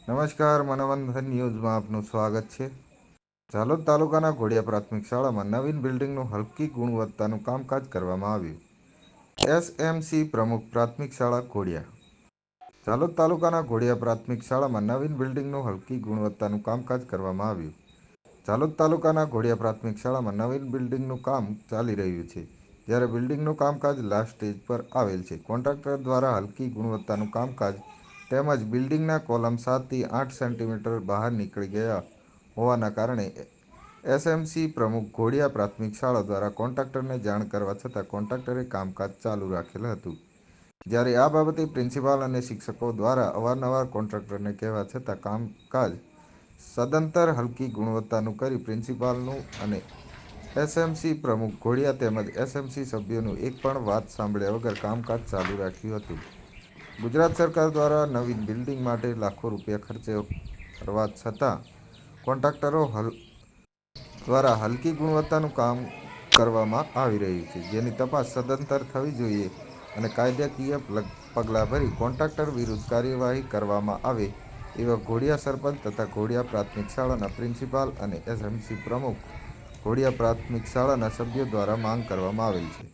નમસ્કાર, મનોરંજન ન્યૂઝમાં આપનું સ્વાગત છે. ઝાલોદ તાલુકાના ઘોડિયા પ્રાથમિક શાળામાં નવીન બિલ્ડિંગનું હલકી ગુણવત્તાનું કામકાજ કરવામાં આવ્યું. એસએમસી પ્રમુખ પ્રાથમિક શાળા ઘોડિયા. ઝાલોદ તાલુકાના ઘોડિયા પ્રાથમિક શાળામાં નવીન બિલ્ડિંગનું હલકી ગુણવત્તાનું કામકાજ કરવામાં આવ્યું. ઝાલોદ તાલુકાના ઘોડિયા પ્રાથમિક શાળામાં નવીન બિલ્ડિંગનું કામ ચાલી રહ્યું છે. જ્યારે બિલ્ડિંગનું કામકાજ લાસ્ટ સ્ટેજ પર આવેલ છે. કોન્ટ્રાક્ટર દ્વારા હલકી ગુણવત્તાનું કામકાજ તેમજ બિલ્ડિંગના કોલમ 7 થી 8 સેન્ટીમીટર બહાર નીકળી ગયા હોવાના કારણે એસએમસી પ્રમુખ ઘોડિયા પ્રાથમિક શાળા દ્વારા કોન્ટ્રાક્ટરને જાણ કરવા છતાં કોન્ટ્રાક્ટરે કામકાજ ચાલુ રાખેલ હતું. જ્યારે આ બાબતે પ્રિન્સિપાલ અને શિક્ષકો દ્વારા અવારનવાર કોન્ટ્રાક્ટરને કહેવા છતાં કામકાજ સદંતર હલકી ગુણવત્તાનું કરી પ્રિન્સિપાલનું અને એસએમસી પ્રમુખ ઘોડિયા તેમજ એસએમસી સભ્યોનું એક પણ વાત સાંભળ્યા વગર કામકાજ ચાલુ રાખ્યું હતું. ગુજરાત સરકાર દ્વારા નવીન બિલ્ડિંગ માટે લાખો રૂપિયા ખર્ચ કરવા છતાં કોન્ટ્રાક્ટરો દ્વારા હલકી ગુણવત્તાનું કામ કરવામાં આવી રહ્યું છે. જેની તપાસ સદંતર થવી જોઈએ અને કાયદાકીય પગલાં ભરી કોન્ટ્રાક્ટર વિરુદ્ધ કાર્યવાહી કરવામાં આવે એવા ઘોડિયા સરપંચ તથા ઘોડિયા પ્રાથમિક શાળાના પ્રિન્સિપાલ અને એસએમસી પ્રમુખ ઘોડિયા પ્રાથમિક શાળાના સભ્યો દ્વારા માંગ કરવામાં આવેલ છે.